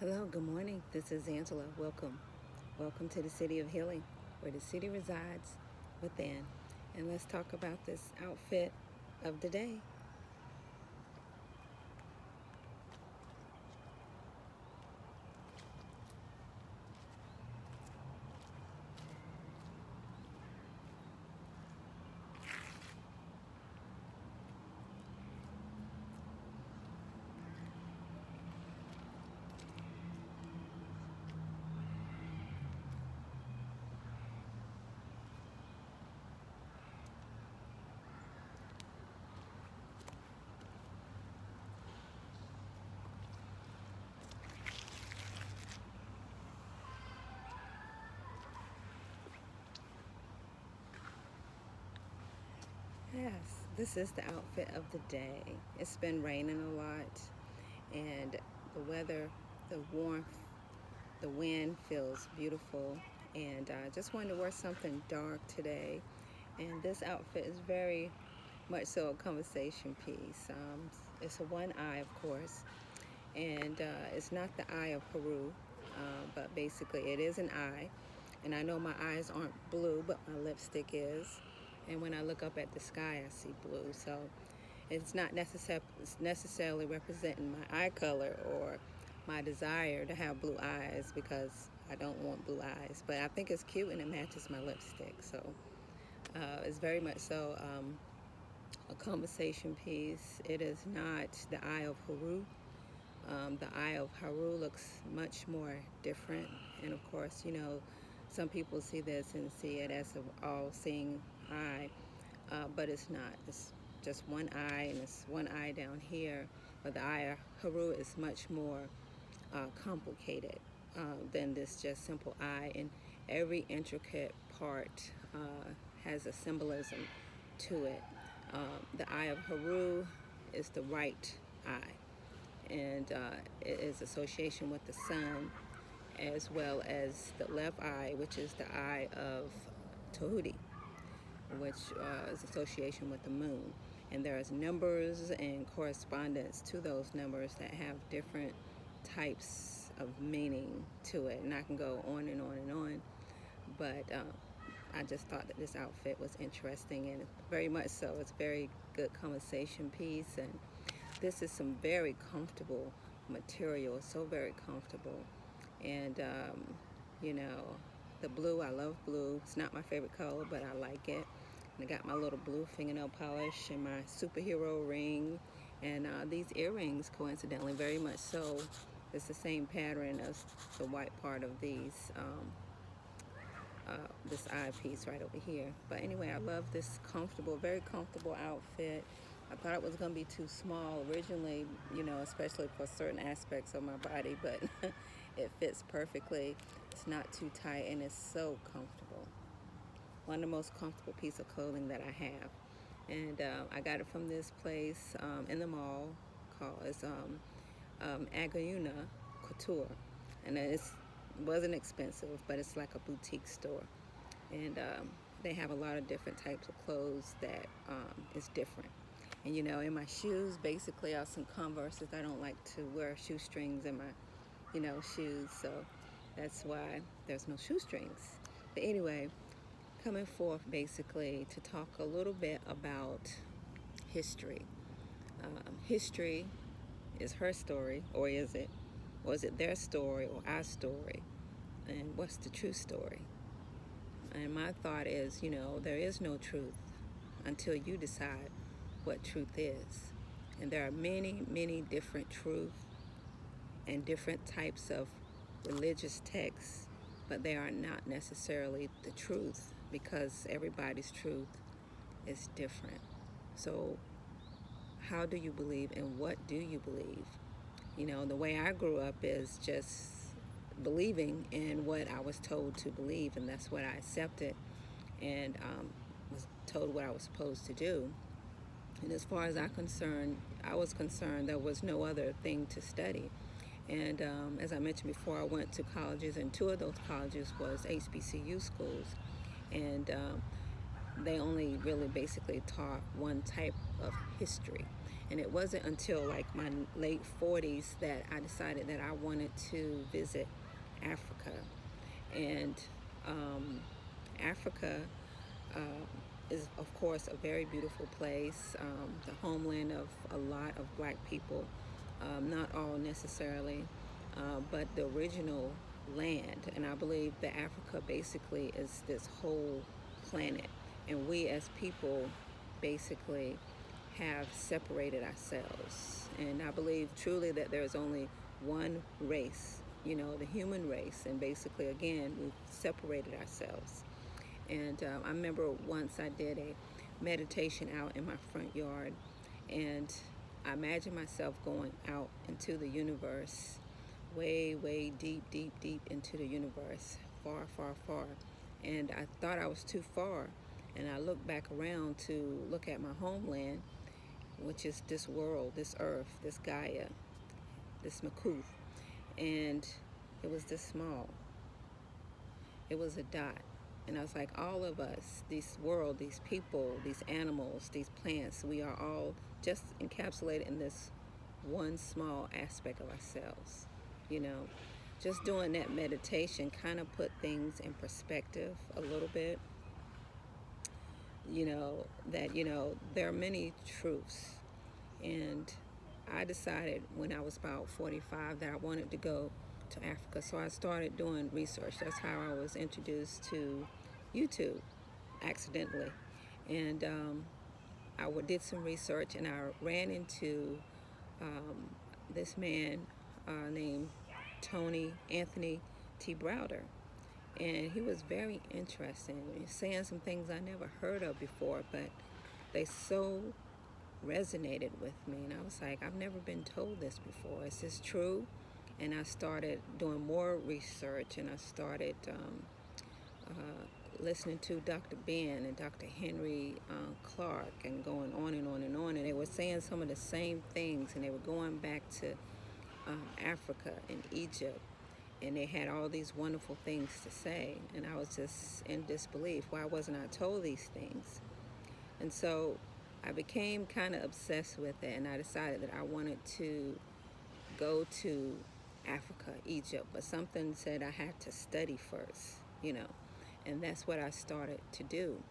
Hello, good morning. This is Angela. Welcome. Welcome to the City of Healing, where the city resides within. And let's talk about this outfit of the day. Yes, this is the outfit of the day. It's been raining a lot, and the weather, the warmth, the wind feels beautiful. And I just wanted to wear something dark today. And this outfit is very much so a conversation piece. It's a one eye, of course, and it's not the eye of Heru, but basically it is an eye. And I know my eyes aren't blue, but my lipstick is. And when I look up at the sky, I see blue. So it's not necessarily representing my eye color or my desire to have blue eyes, because I don't want blue eyes. But I think it's cute and it matches my lipstick. So it's very much so a conversation piece. It is not the eye of Heru. The eye of Heru looks much more different. And of course, some people see this and see it as an all-seeing eye, but it's not. It's just one eye, and it's one eye down here. But the eye of Heru is much more complicated than this just simple eye. And every intricate part has a symbolism to it. The eye of Heru is the right eye, and it is association with the sun, as well as the left eye, which is the eye of Tahuti, which is association with the moon. And there's numbers and correspondence to those numbers that have different types of meaning to it. And I can go on and on and on, but I just thought that this outfit was interesting, and very much so. It's a very good conversation piece, and this is some very comfortable material, so very comfortable. And the blue, I love blue. It's not my favorite color, but I like it. And I got my little blue fingernail polish and my superhero ring, and these earrings, coincidentally, very much so. It's the same pattern as the white part of these. This eye piece right over here. But anyway, I love this very comfortable outfit. I thought it was going to be too small originally, especially for certain aspects of my body, but it fits perfectly. It's not too tight, and it's so comfortable. One of the most comfortable pieces of clothing that I have. And I got it from this place in the mall called Agayuna Couture. And it wasn't expensive, but it's like a boutique store. And they have a lot of different types of clothes that is different. And in my shoes, basically are some Converses. I don't like to wear shoestrings in my, shoes, so that's why there's no shoestrings. But anyway, coming forth basically to talk a little bit about history. History is her story, or is it? Or is it their story or our story? And what's the true story? And my thought is, there is no truth until you decide what truth is. And there are many, many different truths and different types of religious texts, but they are not necessarily the truth, because everybody's truth is different. So how do you believe, and what do you believe? The way I grew up is just believing in what I was told to believe, and that's what I accepted, and was told what I was supposed to do. And as far as I was concerned, there was no other thing to study. And as I mentioned before, I went to colleges, and two of those colleges was HBCU schools, and they only really basically taught one type of history. And it wasn't until like my late 40s that I decided that I wanted to visit Africa. And um, Africa uh, is, of course, a very beautiful place, the homeland of a lot of black people, not all necessarily, but the original land. And I believe that Africa basically is this whole planet. And we as people basically have separated ourselves. And I believe truly that there's only one race, the human race. And basically, again, we've separated ourselves. And I remember once I did a meditation out in my front yard, and I imagined myself going out into the universe, way, way deep, deep, deep into the universe, far, far, far. And I thought I was too far. And I looked back around to look at my homeland, which is this world, this earth, this Gaia, this Makuth. And it was this small. It was a dot. And I was like, all of us, this world, these people, these animals, these plants, we are all just encapsulated in this one small aspect of ourselves. Just doing that meditation kind of put things in perspective a little bit. That there are many truths. And I decided when I was about 45 that I wanted to go to Africa. So I started doing research. That's how I was introduced to YouTube, accidentally. And I did some research, and I ran into this man named Anthony T. Browder. And he was very interesting. He was saying some things I never heard of before, but they so resonated with me. And I was like, I've never been told this before. Is this true? And I started doing more research, and I started listening to Dr. Ben and Dr. Henry Clark, and going on and on and on. And they were saying some of the same things, and they were going back to Africa and Egypt. And they had all these wonderful things to say. And I was just in disbelief. Why wasn't I told these things? And so I became kind of obsessed with it. And I decided that I wanted to go to Africa, Egypt. But something said I had to study first, And that's what I started to do.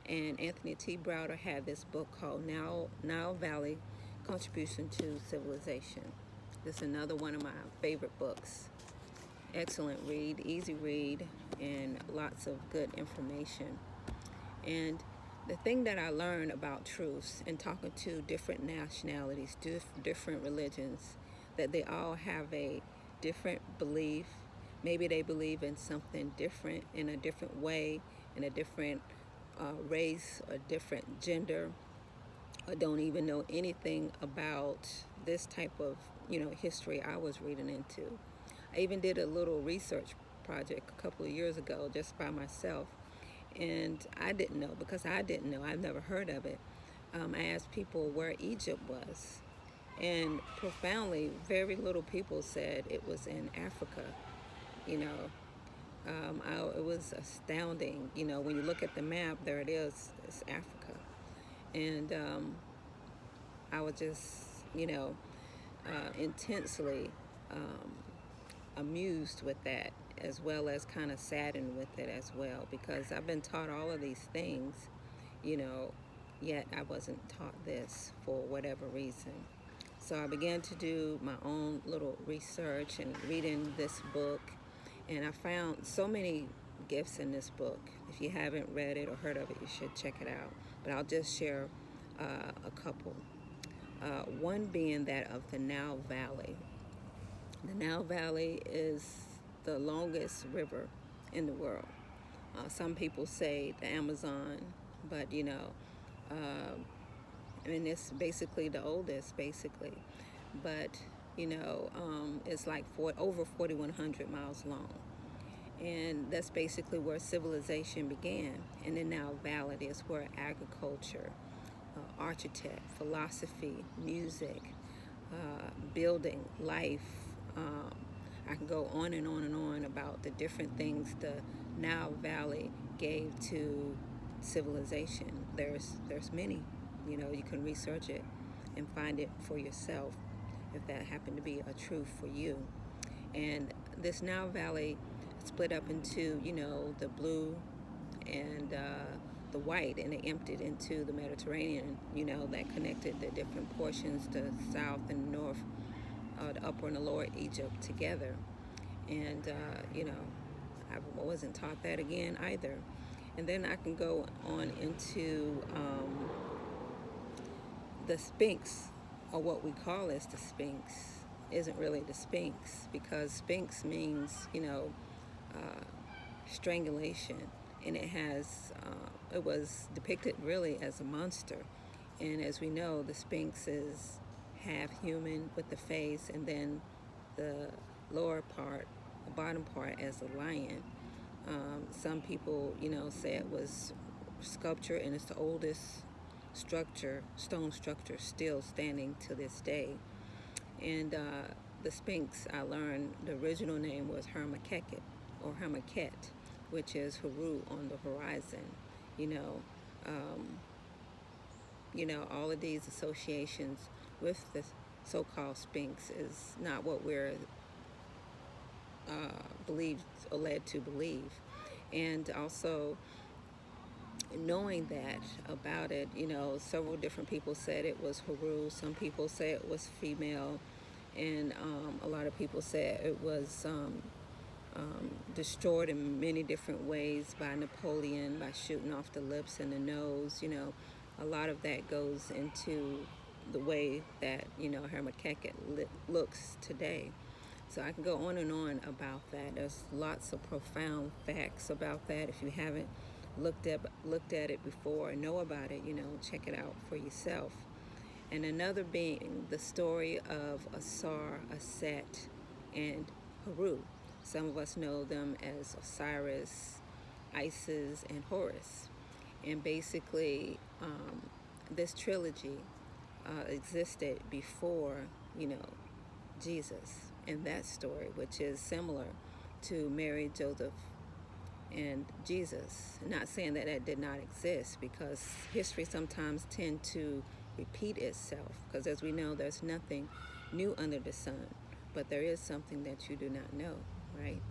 And Anthony T. Browder had this book called Nile Valley Contribution to Civilization. This is another one of my favorite books. Excellent read, easy read, and lots of good information. And the thing that I learned about truths and talking to different nationalities, different religions, that they all have a different belief. Maybe they believe in something different, in a different way, in a different race or different gender, or don't even know anything about this type of, history I was reading into. I even did a little research project a couple of years ago just by myself, and I didn't know, because I didn't know. I've never heard of it. I asked people where Egypt was, and profoundly, very little people said it was in Africa. It was astounding. When you look at the map, there it is. It's Africa, and I was just, intensely amused with that, as well as kind of saddened with it as well, because I've been taught all of these things, yet I wasn't taught this for whatever reason. So I began to do my own little research and reading this book, and I found so many gifts in this book. If you haven't read it or heard of it, you should check it out. But I'll just share a couple. One being that of the Nile Valley. The Nile Valley is the longest river in the world. Some people say the Amazon, but it's basically the oldest, basically. But it's like over 4,100 miles long. And that's basically where civilization began. In the Nile Valley is where agriculture, architect, philosophy, music, building, life. I can go on and on and on about the different things the Nile Valley gave to civilization. There's many, you can research it. and find it for yourself if that happened to be a truth for you. And this Nile Valley split up into, the blue and the white, and they emptied into the Mediterranean, that connected the different portions, the south and north, the upper and the lower Egypt together. And, I wasn't taught that again either. And then I can go on into the Sphinx, or what we call as the Sphinx, isn't really the Sphinx, because Sphinx means, strangulation, and it was depicted really as a monster. And as we know, the Sphinx is half human with the face, and then the lower part, the bottom part, as a lion. Some people, say it was sculpture, and it's the oldest stone structure still standing to this day. And the Sphinx, I learned the original name was Hermakeket, or Hermaket, which is Heru on the horizon. All of these associations with the so-called Sphinx is not what we're believed or led to believe. And also knowing that about it, several different people said it was Heru. Some people say it was female, and a lot of people said it was destroyed in many different ways by Napoleon, by shooting off the lips and the nose. A lot of that goes into the way that, Hermakeket looks today. So I can go on and on about that. There's lots of profound facts about that. If you haven't looked at it before or know about it, check it out for yourself. And another being the story of Asar, Aset, and Heru. Some of us know them as Osiris, Isis, and Horus. And basically, this trilogy existed before, Jesus, in that story, which is similar to Mary, Joseph, and Jesus. Not saying that that did not exist, because history sometimes tend to repeat itself, because as we know, there's nothing new under the sun, but there is something that you do not know, right?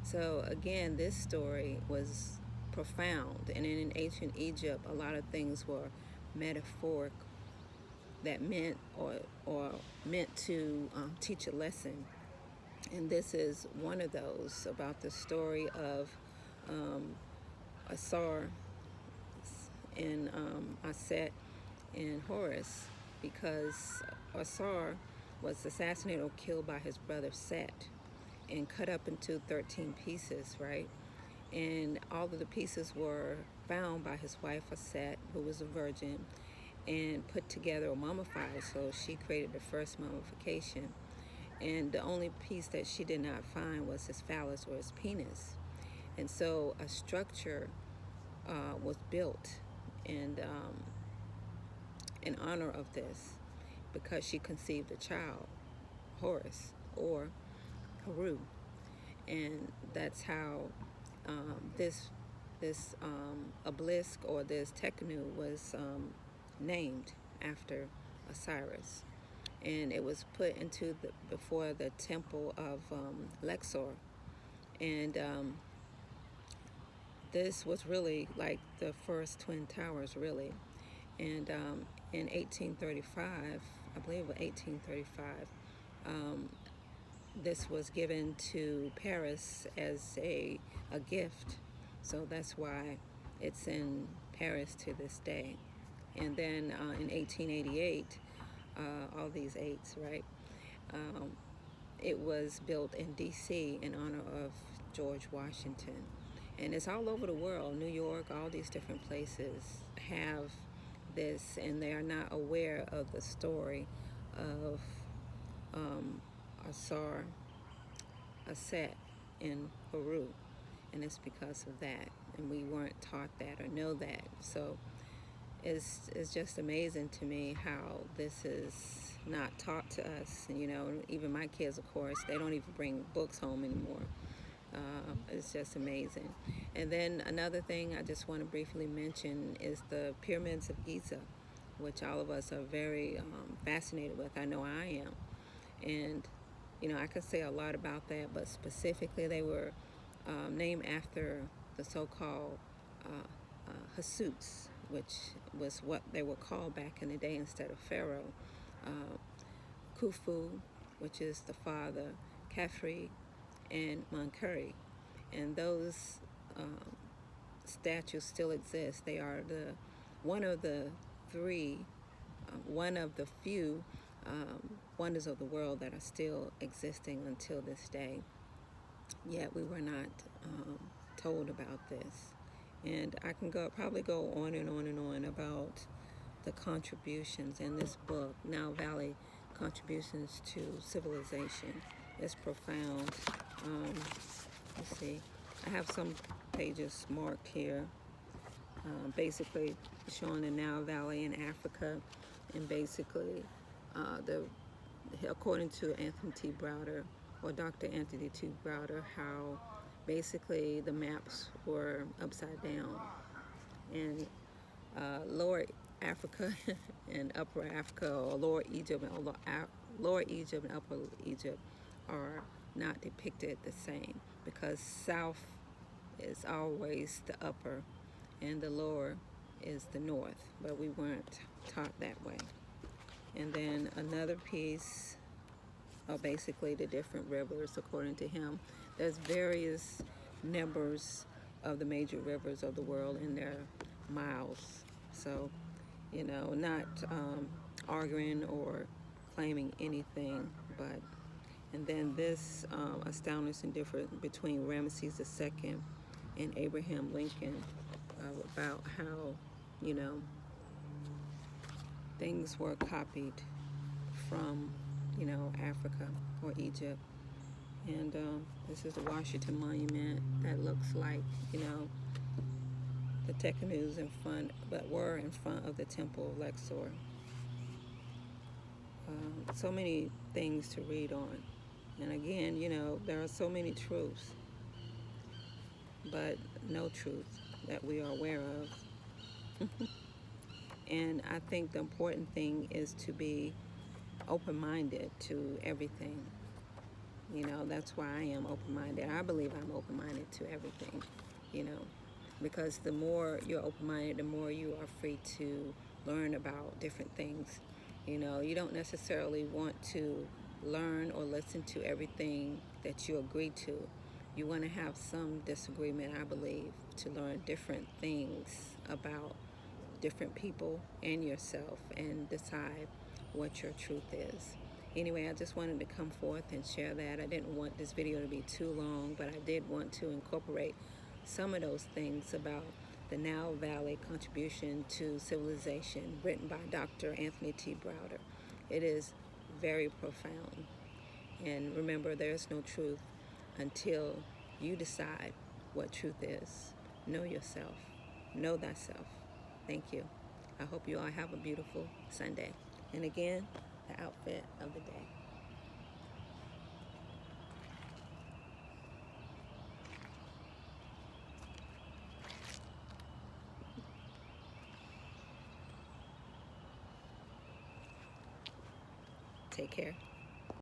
So again, this story was profound, and in ancient Egypt, a lot of things were metaphoric that meant or meant to teach a lesson. And this is one of those, about the story of Asar and Aset and Horus, because Asar was assassinated or killed by his brother Set and cut up into 13 pieces, right? And all of the pieces were found by his wife Aset, who was a virgin, and put together or mummified. So she created the first mummification. And the only piece that she did not find was his phallus, or his penis. And so a structure was built in honor of this, because she conceived a child, Horus, or Heru. And that's how this obelisk, or this Teknu, was named after Osiris. And it was put into before the temple of Luxor. And this was really like the first twin towers, really. And in 1835, I believe it was 1835, this was given to Paris as a gift. So that's why it's in Paris to this day. And then in 1888, all these eights, right? It was built in D.C. in honor of George Washington. And it's all over the world. New York, all these different places have this, and they are not aware of the story of Asar, Aset, and Heru. And it's because of that. And we weren't taught that or know that. So it's just amazing to me how this is not taught to us. Even my kids, of course, they don't even bring books home anymore. It's just amazing. And then another thing I just want to briefly mention is the pyramids of Giza. which all of us are very fascinated with. I know I am. And, I could say a lot about that, but specifically they were named after the so-called Hasuts, which was what they were called back in the day instead of Pharaoh. Khufu, which is the father, Khafre, and Menkaure. And those statues still exist. They are one of the three, one of the few wonders of the world that are still existing until this day. Yet we were not told about this. And I can probably go on and on and on about the contributions in this book, Nile Valley Contributions to Civilization. It's profound. Let's see. I have some pages marked here, basically showing the Nile Valley in Africa, and basically according to Anthony T. Browder, or Dr. Anthony T. Browder, how basically the maps were upside down, and Lower Africa and Upper Africa, or Lower Egypt and Lower Egypt and Upper Egypt are not depicted the same, because south is always the upper and the lower is the north, but we weren't taught that way. And then another piece are basically the different rivers according to him. There's various numbers of the major rivers of the world in their miles. So, not arguing or claiming anything, but, and then this astonishing difference between Ramesses II and Abraham Lincoln about how, things were copied from, Africa or Egypt. And this is the Washington Monument that looks like, the Tekanus were in front of the Temple of Luxor. So many things to read on. And again, there are so many truths, but no truth that we are aware of. And I think the important thing is to be open-minded to everything. That's why I am open-minded. I believe I'm open-minded to everything, because the more you're open-minded, the more you are free to learn about different things. You don't necessarily want to learn or listen to everything that you agree to. You want to have some disagreement, I believe, to learn different things about different people and yourself and decide what your truth is. Anyway, I just wanted to come forth and share that. I didn't want this video to be too long, but I did want to incorporate some of those things about the Nile Valley Contribution to Civilization, written by Dr. Anthony T. Browder. It is very profound. And remember, there is no truth until you decide what truth is. Know yourself. Know thyself. Thank you. I hope you all have a beautiful Sunday. And again, the outfit of the day. Take care.